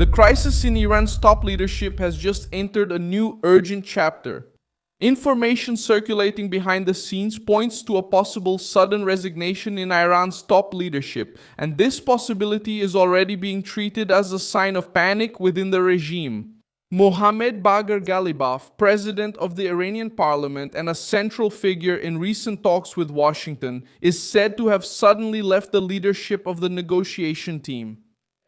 The crisis in Iran's top leadership has just entered a new urgent chapter. Information circulating behind the scenes points to a possible sudden resignation in Iran's top leadership, and this possibility is already being treated as a sign of panic within the regime. Mohammad Bagher Ghalibaf, president of the Iranian parliament and a central figure in recent talks with Washington, is said to have suddenly left the leadership of the negotiation team.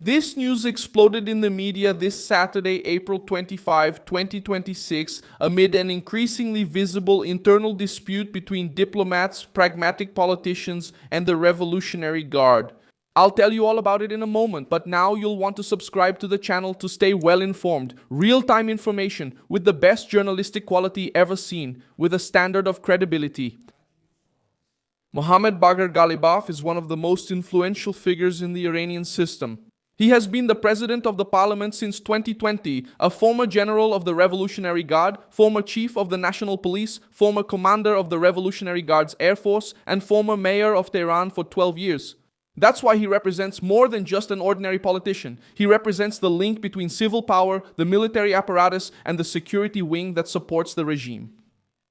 This news exploded in the media this Saturday, April 25, 2026, amid an increasingly visible internal dispute between diplomats, pragmatic politicians, and the Revolutionary Guard. I'll tell you all about it in a moment, but now you'll want to subscribe to the channel to stay well informed. Real-time information with the best journalistic quality ever seen, with a standard of credibility. Mohammad Bagher Ghalibaf is one of the most influential figures in the Iranian system. He has been the president of the parliament since 2020, a former general of the Revolutionary Guard, former chief of the National Police, former commander of the Revolutionary Guard's Air Force, and former mayor of Tehran for 12 years. That's why he represents more than just an ordinary politician. He represents the link between civil power, the military apparatus, and the security wing that supports the regime.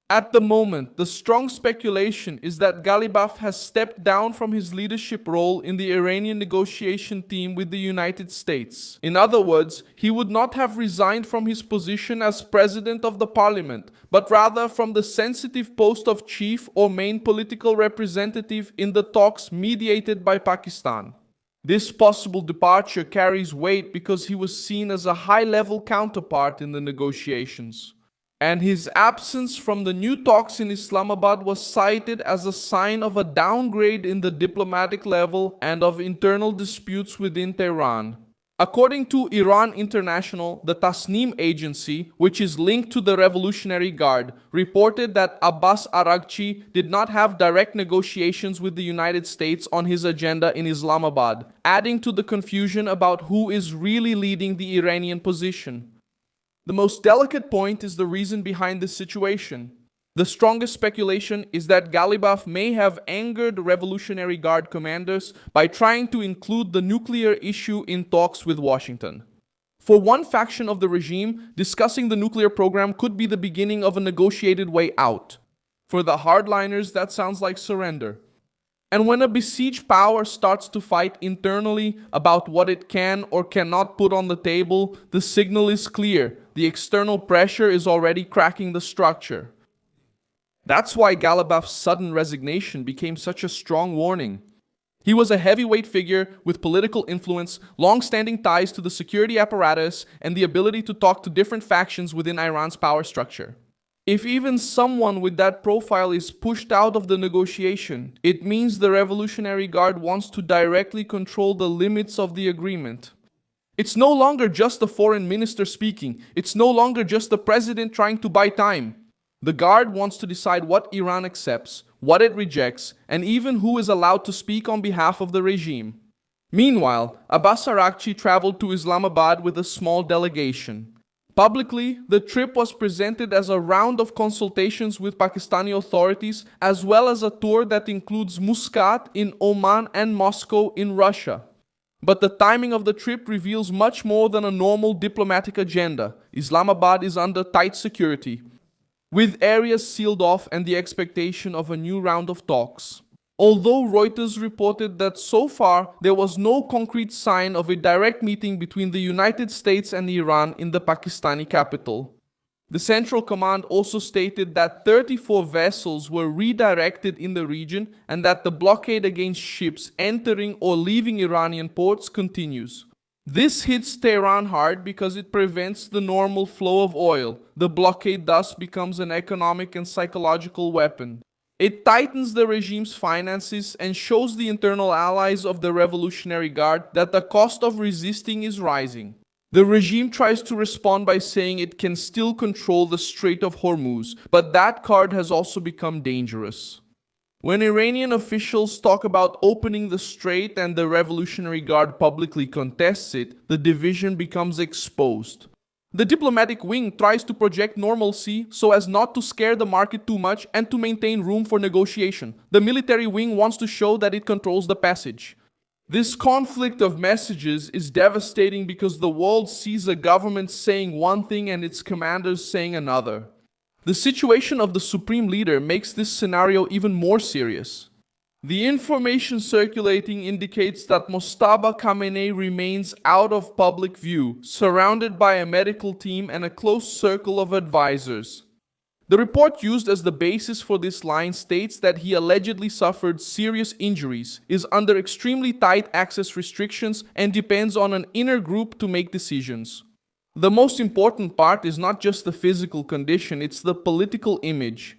At the moment, the strong speculation is that Ghalibaf has stepped down from his leadership role in the Iranian negotiation team with the United States. In other words, he would not have resigned from his position as president of the parliament, but rather from the sensitive post of chief or main political representative in the talks mediated by Pakistan. This possible departure carries weight because he was seen as a high-level counterpart in the negotiations. And his absence from the new talks in Islamabad was cited as a sign of a downgrade in the diplomatic level and of internal disputes within Tehran. According to Iran International, the Tasnim agency, which is linked to the Revolutionary Guard, reported that Abbas Araghchi did not have direct negotiations with the United States on his agenda in Islamabad, adding to the confusion about who is really leading the Iranian position. The most delicate point is the reason behind this situation. The strongest speculation is that Ghalibaf may have angered Revolutionary Guard commanders by trying to include the nuclear issue in talks with Washington. For one faction of the regime, discussing the nuclear program could be the beginning of a negotiated way out. For the hardliners, that sounds like surrender. And when a besieged power starts to fight internally about what it can or cannot put on the table, the signal is clear. The external pressure is already cracking the structure. That's why Ghalibaf's sudden resignation became such a strong warning. He was a heavyweight figure with political influence, long-standing ties to the security apparatus, and the ability to talk to different factions within Iran's power structure. If even someone with that profile is pushed out of the negotiation, it means the Revolutionary Guard wants to directly control the limits of the agreement. It's no longer just the foreign minister speaking. It's no longer just the president trying to buy time. The Guard wants to decide what Iran accepts, what it rejects, and even who is allowed to speak on behalf of the regime. Meanwhile, Abbas Araghchi traveled to Islamabad with a small delegation. Publicly, the trip was presented as a round of consultations with Pakistani authorities, as well as a tour that includes Muscat in Oman and Moscow in Russia. But the timing of the trip reveals much more than a normal diplomatic agenda. Islamabad is under tight security, with areas sealed off and the expectation of a new round of talks. Although Reuters reported that so far there was no concrete sign of a direct meeting between the United States and Iran in the Pakistani capital. The Central Command also stated that 34 vessels were redirected in the region and that the blockade against ships entering or leaving Iranian ports continues. This hits Tehran hard because it prevents the normal flow of oil. The blockade thus becomes an economic and psychological weapon. It tightens the regime's finances and shows the internal allies of the Revolutionary Guard that the cost of resisting is rising. The regime tries to respond by saying it can still control the Strait of Hormuz, but that card has also become dangerous. When Iranian officials talk about opening the strait and the Revolutionary Guard publicly contests it, the division becomes exposed. The diplomatic wing tries to project normalcy so as not to scare the market too much and to maintain room for negotiation. The military wing wants to show that it controls the passage. This conflict of messages is devastating because the world sees a government saying one thing and its commanders saying another. The situation of the supreme leader makes this scenario even more serious. The information circulating indicates that Mojtaba Khamenei remains out of public view, surrounded by a medical team and a close circle of advisors. The report used as the basis for this line states that he allegedly suffered serious injuries, is under extremely tight access restrictions, and depends on an inner group to make decisions. The most important part is not just the physical condition, it's the political image.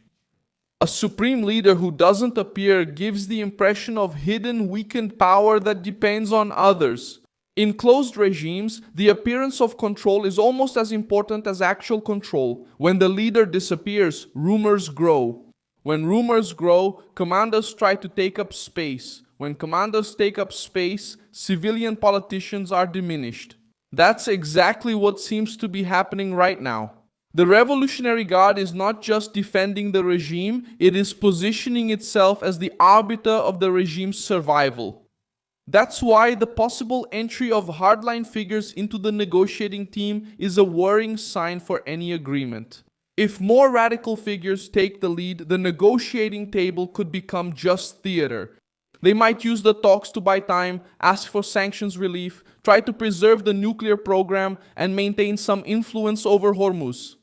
A supreme leader who doesn't appear gives the impression of hidden, weakened power that depends on others. In closed regimes, the appearance of control is almost as important as actual control. When the leader disappears, rumors grow. When rumors grow, commanders try to take up space. When commanders take up space, civilian politicians are diminished. That's exactly what seems to be happening right now. The Revolutionary Guard is not just defending the regime, it is positioning itself as the arbiter of the regime's survival. That's why the possible entry of hardline figures into the negotiating team is a worrying sign for any agreement. If more radical figures take the lead, the negotiating table could become just theater. They might use the talks to buy time, ask for sanctions relief, try to preserve the nuclear program, and maintain some influence over Hormuz.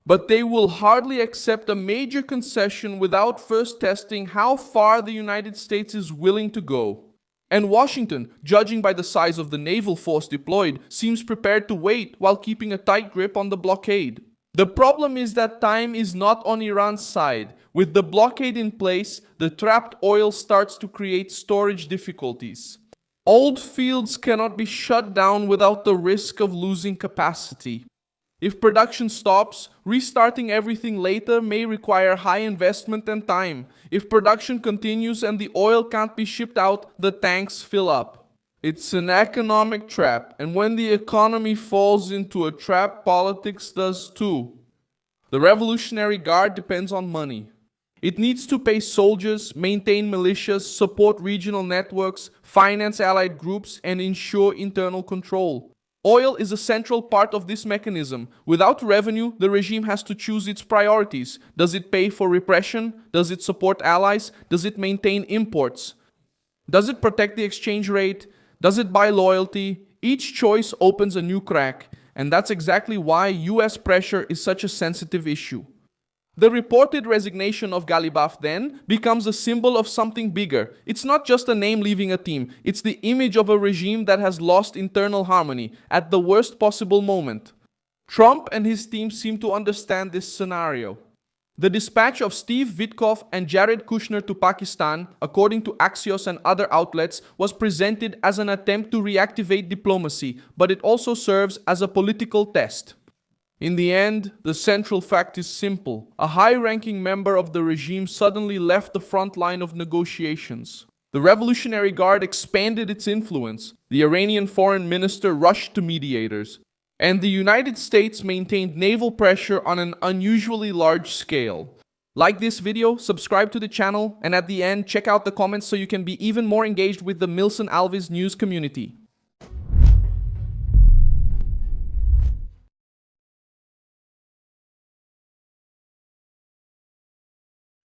But they will hardly accept a major concession without first testing how far the United States is willing to go. And Washington, judging by the size of the naval force deployed, seems prepared to wait while keeping a tight grip on the blockade. The problem is that time is not on Iran's side. With the blockade in place, the trapped oil starts to create storage difficulties. Old fields cannot be shut down without the risk of losing capacity. If production stops, restarting everything later may require high investment and time. If production continues and the oil can't be shipped out, the tanks fill up. It's an economic trap, and when the economy falls into a trap, politics does too. The Revolutionary Guard depends on money. It needs to pay soldiers, maintain militias, support regional networks, finance allied groups, and ensure internal control. Oil is a central part of this mechanism. Without revenue, the regime has to choose its priorities. Does it pay for repression? Does it support allies? Does it maintain imports? Does it protect the exchange rate? Does it buy loyalty? Each choice opens a new crack, and that's exactly why US pressure is such a sensitive issue. The reported resignation of Ghalibaf then becomes a symbol of something bigger. It's not just a name leaving a team, it's the image of a regime that has lost internal harmony at the worst possible moment. Trump and his team seem to understand this scenario. The dispatch of Steve Witkoff and Jared Kushner to Pakistan, according to Axios and other outlets, was presented as an attempt to reactivate diplomacy, but it also serves as a political test. In the end, the central fact is simple. A high-ranking member of the regime suddenly left the front line of negotiations. The Revolutionary Guard expanded its influence. The Iranian foreign minister rushed to mediators. And the United States maintained naval pressure on an unusually large scale. Like this video, subscribe to the channel, and at the end, check out the comments so you can be even more engaged with the Milson Alves news community.